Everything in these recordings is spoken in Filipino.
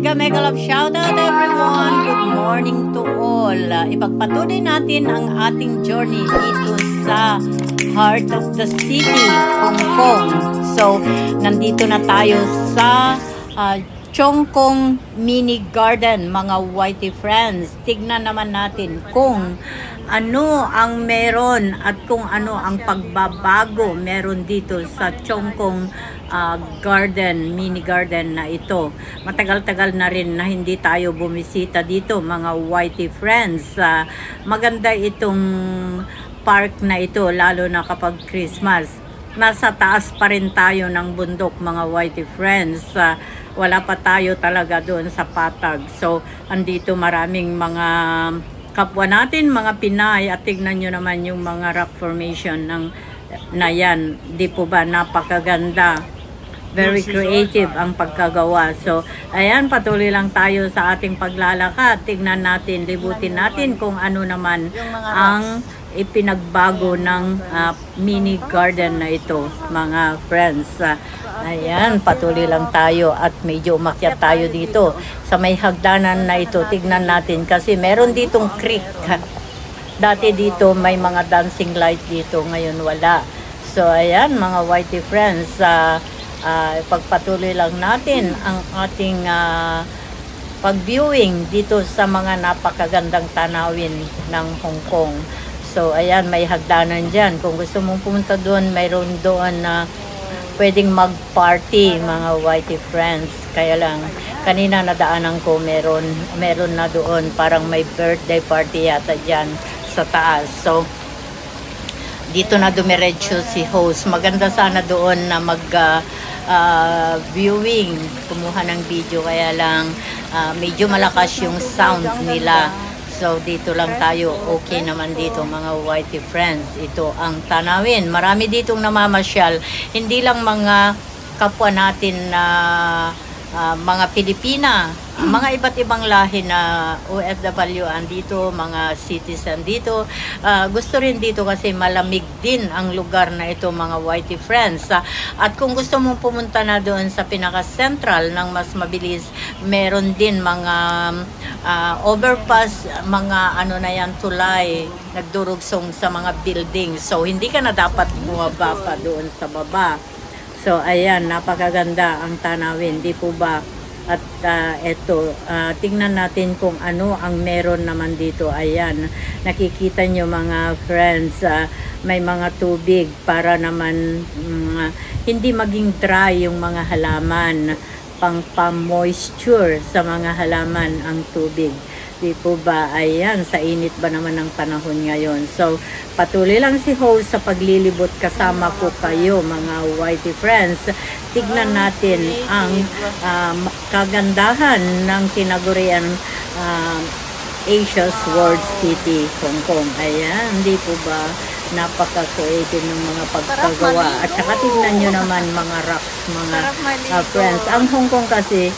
Mega love shoutout everyone. Good morning to all. Ipagpatuloy natin ang ating journey dito sa heart of the city, Hong Kong. So, nandito na tayo sa Cheung Kong Mini Garden, mga whitey friends. Tignan naman natin kung ano ang meron at kung ano ang pagbabago meron dito sa Cheung Kong garden, mini garden na ito. Matagal-tagal na rin na hindi tayo bumisita dito, mga whitey friends. Maganda itong park na ito, lalo na kapag Christmas. Nasa taas pa rin tayo ng bundok, mga whitey friends. Wala pa tayo talaga doon sa patag. So, andito maraming mga kapwa natin, mga Pinay, at tignan nyo naman yung mga rock formation na yan. Di po ba napakaganda? Very creative ang pagkagawa. So, ayan, patuloy lang tayo sa ating paglalakad. Tignan natin, libutin natin kung ano naman ang ipinagbago ng mini garden na ito, mga friends. Ayan, patuloy lang tayo at medyo umakyat tayo dito sa may hagdanan na ito. Tignan natin kasi meron ditong creek. Dati dito may mga dancing light dito, ngayon wala. So ayan, mga whitey friends, pagpatuloy lang natin ang ating pag-viewing dito sa mga napakagandang tanawin ng Hong Kong. So ayan, may hagdanan dyan. Kung gusto mong pumunta doon, mayroon doon na pwedeng mag-party, mga whitey friends. Kaya lang, kanina nadaanan ko, meron na doon, parang may birthday party yata dyan sa taas. So, dito na dumiretso si host. Maganda sana doon na viewing, kumuha ng video, kaya lang medyo malakas yung sound nila. So, dito lang tayo. Okay naman dito, mga whitey friends. Ito ang tanawin. Marami ditong namamasyal. Hindi lang mga kapwa natin na mga Pilipina, mga iba't ibang lahi na OFW andito, mga citizen dito. Gusto rin dito kasi malamig din ang lugar na ito, mga whitey friends. At kung gusto mong pumunta na doon sa pinaka-central ng mas mabilis, meron din mga overpass, mga ano na yan, tulay, nagdurugsong sa mga buildings. So, hindi ka na dapat bumaba pa doon sa baba. So, ayan, napakaganda ang tanawin, di po ba? At eto, tingnan natin kung ano ang meron naman dito. Ayan, nakikita nyo mga friends, may mga tubig para naman hindi maging dry yung mga halaman. Pang-moisture sa mga halaman ang tubig. Di po ba? Ayan, sa init ba naman ng panahon ngayon. So, patuloy lang si host sa paglilibot, kasama ko kayo, mga whitey friends. Tignan natin ang kagandahan ng tinagurian Asia's World City, Hong Kong. Ayan, di po ba? Napaka-creative ng mga pagkagawa. At saka tignan nyo naman mga rocks, mga friends. Ang Hong Kong kasi,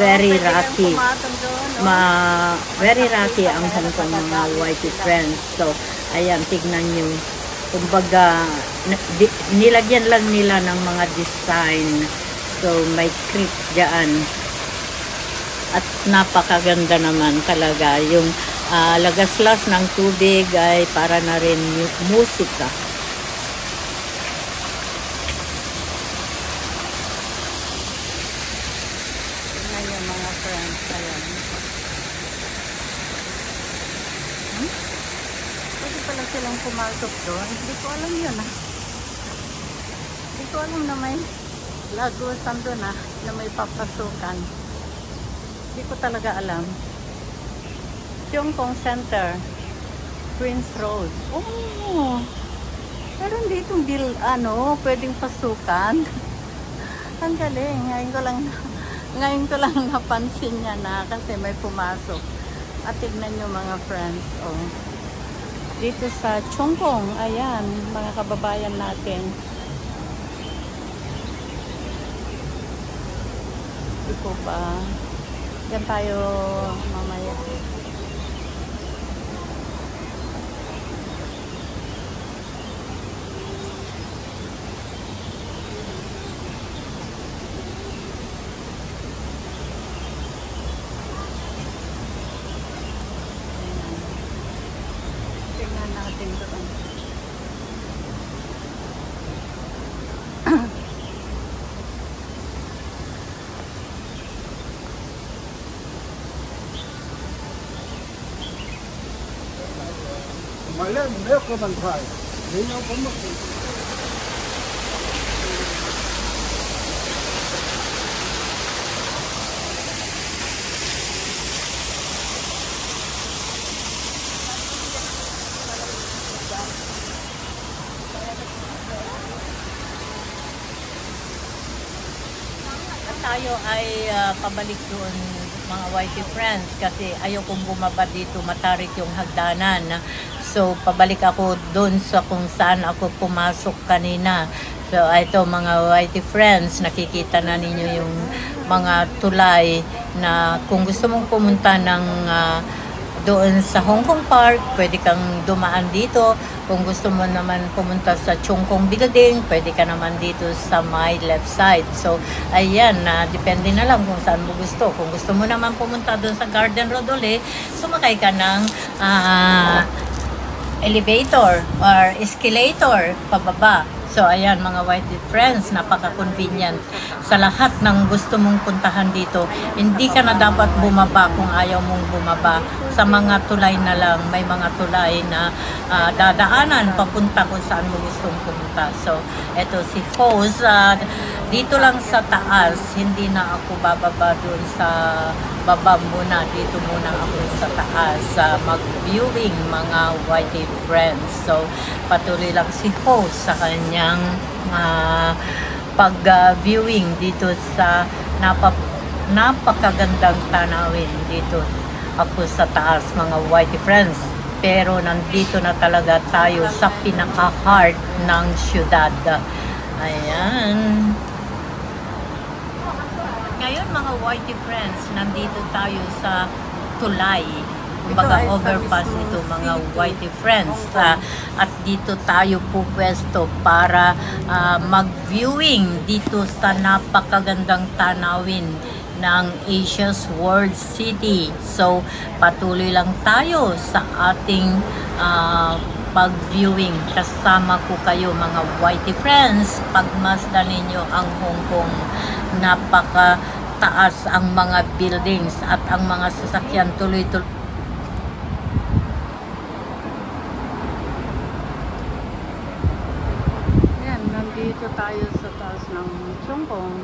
very rocky. Very rocky ang Hong Kong, mga whitey friends. So, ayan, tignan nyo. Kumbaga, nilagyan lang nila ng mga design. So, may creek dyan. At napakaganda naman talaga. Yung lagaslas ng tubig ay para na rin musika. Ayan mga friends, ayan. Pwede pala silang pumasok doon. Hindi ko alam yun Hindi ko alam na may lagusan doon na may papasukan. Hindi ko talaga alam. Cheung Kong Center, Prince Road. Oh, meron ditong pwedeng pasukan. Ang galing. Ngayon ko lang napansin niya na kasi may pumasok. At tignan nyo mga friends. Oh, dito sa Cheung Kong, ayan, mga kababayan natin. Di po ba? Diyan tayo mamaya. natin doon. Mà lên nếu có bằng phải thì nó có một At tayo ay pabalik doon mga whitey friends kasi ayokong bumaba dito, matarik yung hagdanan. So pabalik ako doon sa kung saan ako pumasok kanina. So ito mga whitey friends, nakikita na ninyo yung mga tulay na kung gusto mong pumunta ng doon sa Hong Kong Park, pwede kang dumaan dito. Kung gusto mo naman pumunta sa Chung Kong Building, pwede ka naman dito sa my left side. So, ayan, depende na lang kung saan mo gusto. Kung gusto mo naman pumunta doon sa Garden Road ulit, sumakay ka ng elevator or escalator pababa. So, ayan mga whitey friends, napaka-convenient. Sa lahat ng gusto mong puntahan dito, hindi ka na dapat bumaba kung ayaw mong bumaba. Sa mga tulay na lang, may mga tulay na dadaanan papunta kung saan mo gustong pumunta. So, eto si Foz. Dito lang sa taas, hindi na ako bababa doon sa baba muna. Dito muna ako sa taas mag-viewing mga whitey friends. So, patuloy lang si Foz sa kanyang pag-viewing dito sa napakagandang tanawin dito ako sa taas mga whitey friends. Pero nandito na talaga tayo sa pinaka-heart ng syudad. Ayan. Ngayon mga whitey friends, nandito tayo sa tulay. Kumbaga overpass ito mga whitey friends. At dito tayo pupwesto para mag-viewing dito sa napakagandang tanawin ng Asia's World City. So, patuloy lang tayo sa ating pag-viewing. Kasama ko kayo mga whitey friends. Pagmasdan ninyo ang Hong Kong. Napaka-taas ang mga buildings at ang mga sasakyan tuloy-tuloy. Ayan, nandito tayo sa taas ng Chung Kong.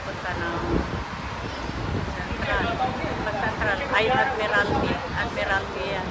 papunta ng Central. Ay, Admiralty yan.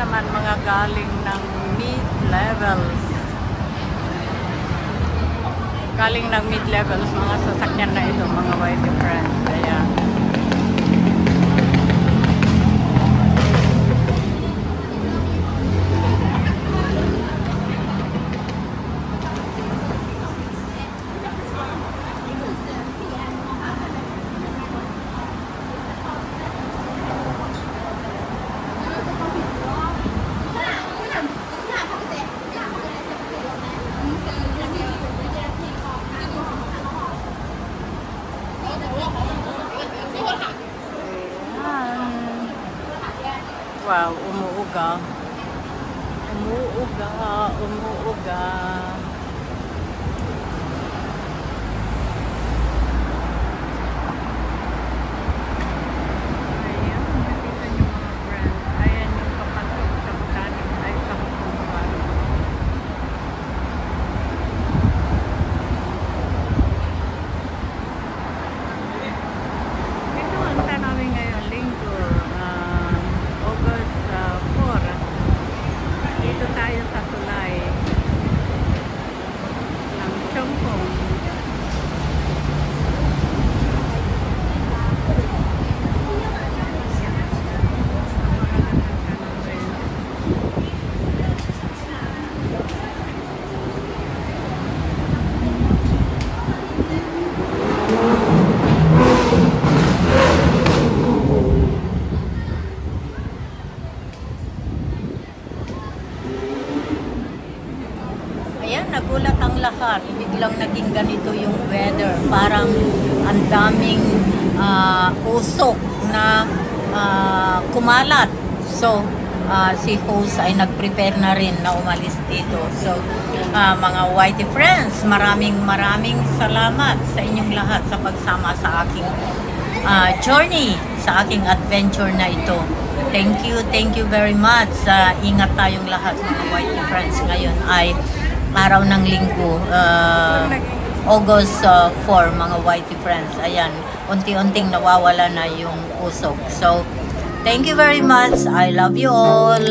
Naman mga galing ng mid-levels. Galing ng mid-levels, mga sasakyan na ito, mga white friends. Ayan. Wow, umuuga. Umuuga. Ayan, nakita niyo mga friends. Ayan yung kapatid sa Botanic ay sa Bukungban. Ito ang tanawin ngayon, linggo. August 4. Dito tayo sa tulay ng Chongpong. Nagulat ang lahat, biglang naging ganito yung weather, parang ang daming usok na kumalat. So si host ay nag-prepare na rin na umalis dito. So mga whitey friends, maraming salamat sa inyong lahat sa pagsama sa aking journey, sa aking adventure na ito. Thank you very much. Ingat tayong lahat mga whitey friends. Ngayon ay araw ng linggo, August 4, mga whitey friends. Ayan, unti-unting nawawala na yung usok. So, thank you very much. I love you all.